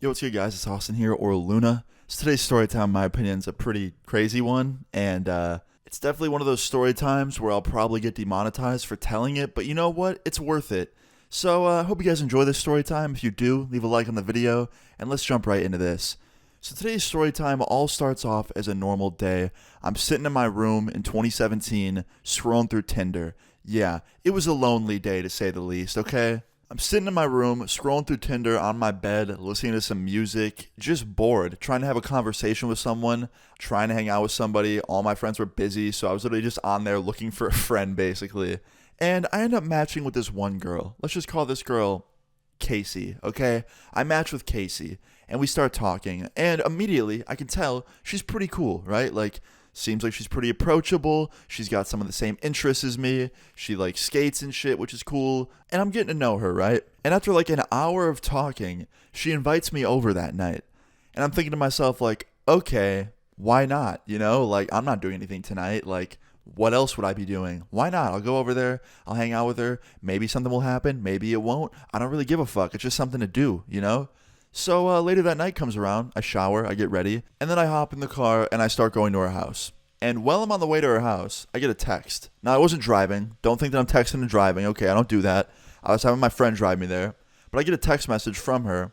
Yo, what's good, guys? It's Austin here, or Luna. So today's story time, in my opinion, is a pretty crazy one, and it's definitely one of those story times where I'll probably get demonetized for telling it, but you know what? It's worth it. So I hope you guys enjoy this story time. If you do, leave a like on the video, and let's jump right into this. So today's story time all starts off as a normal day. I'm sitting in my room in 2017, scrolling through Tinder. Yeah, it was a lonely day to say the least, okay? I'm sitting in my room, scrolling through Tinder on my bed, listening to some music, just bored, trying to have a conversation with someone, trying to hang out with somebody. All my friends were busy, so I was literally just on there looking for a friend, basically. And I end up matching with this one girl. Let's just call this girl Casey, okay? I match with Casey, and we start talking, and immediately I can tell she's pretty cool, right? Like, seems like she's pretty approachable. She's got some of the same interests as me. She like skates and shit, which is cool. And I'm getting to know her, right? And after like an hour of talking, she invites me over that night. And I'm thinking to myself, like, okay, why not? You know, like, I'm not doing anything tonight. Like, what else would I be doing? Why not? I'll go over there. I'll hang out with her. Maybe something will happen. Maybe it won't. I don't really give a fuck. It's just something to do, you know? So later that night comes around, I shower, I get ready, and then I hop in the car and I start going to her house. And while I'm on the way to her house, I get a text. Now, I wasn't driving. Don't think that I'm texting and driving. Okay, I don't do that. I was having my friend drive me there. But I get a text message from her,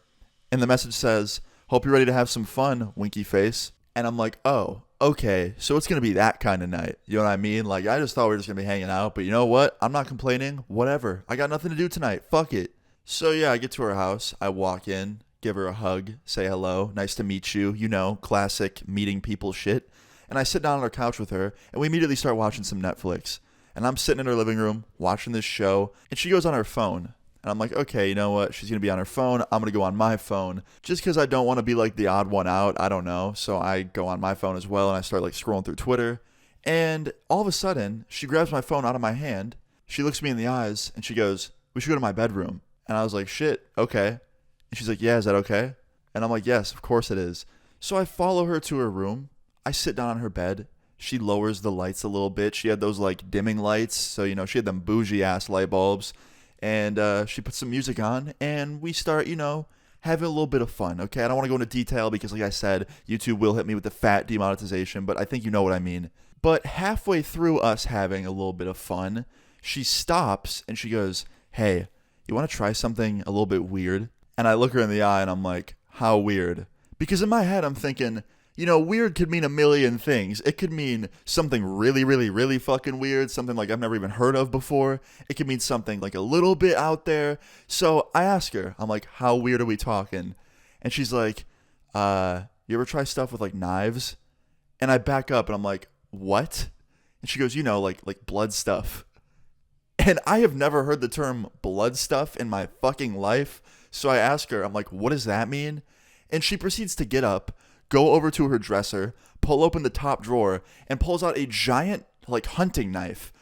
and the message says, "Hope you're ready to have some fun, winky face." And I'm like, oh, okay, so it's going to be that kind of night. You know what I mean? Like, I just thought we were just going to be hanging out, but you know what? I'm not complaining. Whatever. I got nothing to do tonight. Fuck it. So yeah, I get to her house. I walk in, give her a hug, say hello, nice to meet you, you know, classic meeting people shit. And I sit down on her couch with her, and we immediately start watching some Netflix. And I'm sitting in her living room watching this show, and she goes on her phone. And I'm like, okay, you know what? She's going to be on her phone. I'm going to go on my phone. Just because I don't want to be like the odd one out. I don't know. So I go on my phone as well, and I start like scrolling through Twitter. And all of a sudden, she grabs my phone out of my hand. She looks me in the eyes, and she goes, "We should go to my bedroom." And I was like, shit, okay. And she's like, "Yeah, is that okay?" And I'm like, "Yes, of course it is." So I follow her to her room. I sit down on her bed. She lowers the lights a little bit. She had those like dimming lights. So, you know, she had them bougie ass light bulbs. And she put some music on and we start, you know, having a little bit of fun. Okay. I don't want to go into detail because, like I said, YouTube will hit me with the fat demonetization, but I think you know what I mean. But halfway through us having a little bit of fun, she stops and she goes, "Hey, you want to try something a little bit weird?" And I look her in the eye and I'm like, "How weird?" Because in my head, I'm thinking, you know, weird could mean a million things. It could mean something really, really, really fucking weird, something like I've never even heard of before. It could mean something like a little bit out there. So I ask her, I'm like, "How weird are we talking?" And she's like, "You ever try stuff with like knives?" And I back up and I'm like, "What?" And she goes, "You know, like blood stuff." And I have never heard the term blood stuff in my fucking life. So I ask her, I'm like, "What does that mean?" And she proceeds to get up, go over to her dresser, pull open the top drawer, and pulls out a giant, like, hunting knife.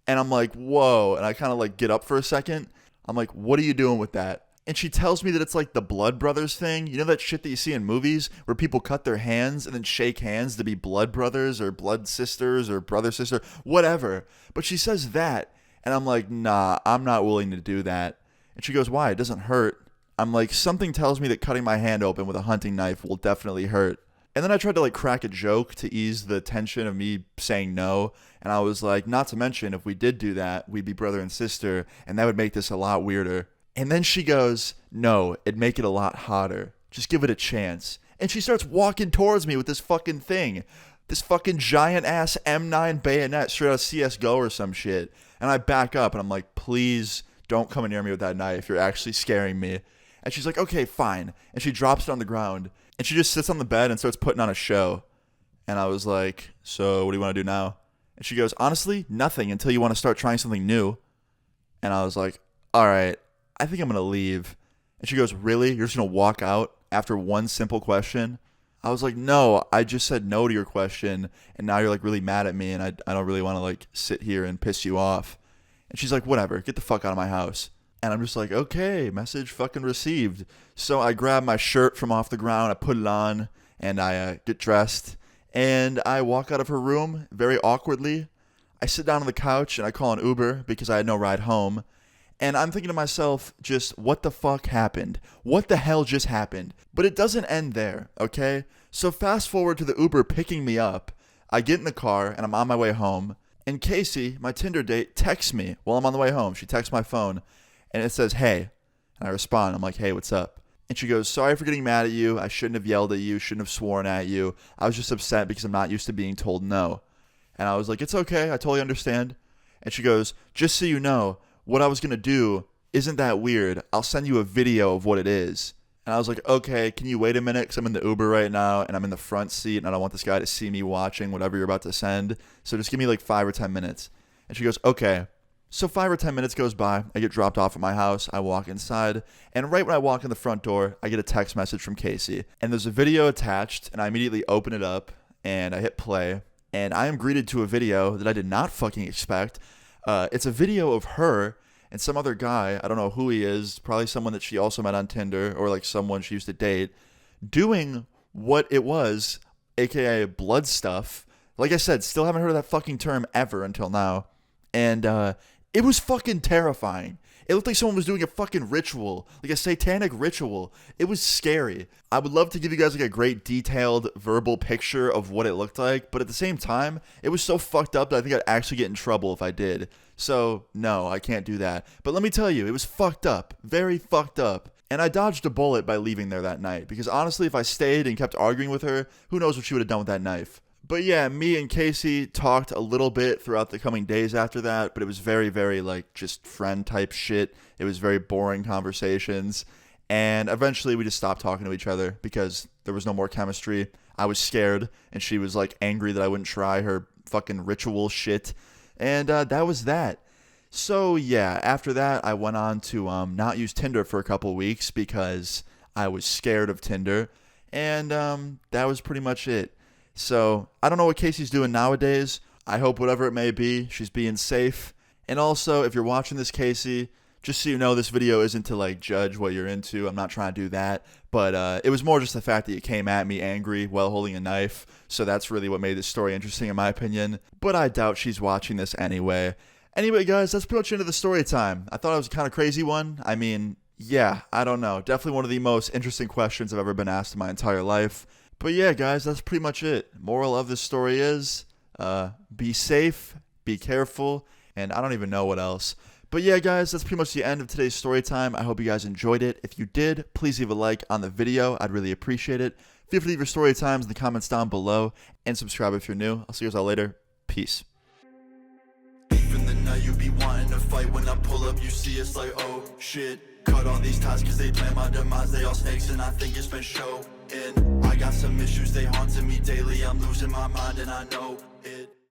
And I'm like, whoa. And I kind of, like, get up for a second. I'm like, "What are you doing with that?" And she tells me that it's like the Blood Brothers thing. You know that shit that you see in movies where people cut their hands and then shake hands to be blood brothers or blood sisters or brother sister, whatever. But she says that. And I'm like, "Nah, I'm not willing to do that." And she goes, "Why? It doesn't hurt." I'm like, "Something tells me that cutting my hand open with a hunting knife will definitely hurt." And then I tried to like crack a joke to ease the tension of me saying no. And I was like, "Not to mention, if we did do that, we'd be brother and sister, and that would make this a lot weirder." And then she goes, "No, it'd make it a lot hotter. Just give it a chance." And she starts walking towards me with this fucking thing. This fucking giant ass M9 bayonet straight out of CSGO or some shit. And I back up and I'm like, "Please don't come near me with that knife. You're actually scaring me." And she's like, "Okay, fine." And she drops it on the ground. And she just sits on the bed and starts putting on a show. And I was like, "So what do you want to do now?" And she goes, "Honestly, nothing until you want to start trying something new." And I was like, "All right, I think I'm going to leave." And she goes, "Really? You're just going to walk out after one simple question?" I was like, "No, I just said no to your question. And now you're like really mad at me. And I don't really want to like sit here and piss you off." And she's like, "Whatever, get the fuck out of my house." And I'm just like, okay, message fucking received. So I grab my shirt from off the ground, I put it on, and I get dressed. And I walk out of her room very awkwardly. I sit down on the couch and I call an Uber because I had no ride home. And I'm thinking to myself, just what the fuck happened? What the hell just happened? But it doesn't end there, okay? So fast forward to the Uber picking me up. I get in the car and I'm on my way home. And Casey, my Tinder date, texts me while I'm on the way home. She texts my phone and it says, hey. And I respond. I'm like, hey, what's up? And she goes, sorry for getting mad at you. I shouldn't have yelled at you. Shouldn't have sworn at you. I was just upset because I'm not used to being told no. And I was like, it's okay. I totally understand. And she goes, just so you know, what I was going to do isn't that weird. I'll send you a video of what it is. And I was like, okay, can you wait a minute? Because I'm in the Uber right now and I'm in the front seat and I don't want this guy to see me watching whatever you're about to send. So just give me like 5 or 10 minutes. And she goes, okay. So 5 or 10 minutes goes by. I get dropped off at my house. I walk inside. And right when I walk in the front door, I get a text message from Casey. And there's a video attached. And I immediately open it up and I hit play. And I am greeted to a video that I did not fucking expect. It's a video of her and some other guy, I don't know who he is, probably someone that she also met on Tinder or like someone she used to date, doing what it was, aka blood stuff. Like I said, still haven't heard of that fucking term ever until now. And it was fucking terrifying. It looked like someone was doing a fucking ritual, like a satanic ritual. It was scary. I would love to give you guys like a great detailed verbal picture of what it looked like, but at the same time, it was so fucked up that I think I'd actually get in trouble if I did. So, no, I can't do that. But let me tell you, it was fucked up. Very fucked up. And I dodged a bullet by leaving there that night, because honestly, if I stayed and kept arguing with her, who knows what she would have done with that knife. But yeah, me and Casey talked a little bit throughout the coming days after that, but it was very, very like just friend type shit. It was very boring conversations. And eventually we just stopped talking to each other because there was no more chemistry. I was scared and she was like angry that I wouldn't try her fucking ritual shit. And that was that. So yeah, after that I went on to not use Tinder for a couple weeks because I was scared of Tinder. And that was pretty much it. So, I don't know what Casey's doing nowadays. I hope whatever it may be, she's being safe. And also, if you're watching this, Casey, just so you know, this video isn't to, like, judge what you're into. I'm not trying to do that. But it was more just the fact that you came at me angry while holding a knife. So that's really what made this story interesting, in my opinion. But I doubt she's watching this anyway. Anyway, guys, that's pretty much into the story time. I thought it was a kind of crazy one. I mean, yeah, I don't know. Definitely one of the most interesting questions I've ever been asked in my entire life. But yeah, guys, that's pretty much it. Moral of this story is, be safe, be careful, and I don't even know what else. But yeah, guys, that's pretty much the end of today's story time. I hope you guys enjoyed it. If you did, please leave a like on the video. I'd really appreciate it. Feel free to leave your story times in the comments down below, and subscribe if you're new. I'll see you guys all later. Peace. Even the night you be wanting to fight. When I pull up, you see it's like, oh shit. Cut all these ties cause they plan my demise. They all snakes and I think it's been showing. I got some issues, they haunting me daily. I'm losing my mind and I know it.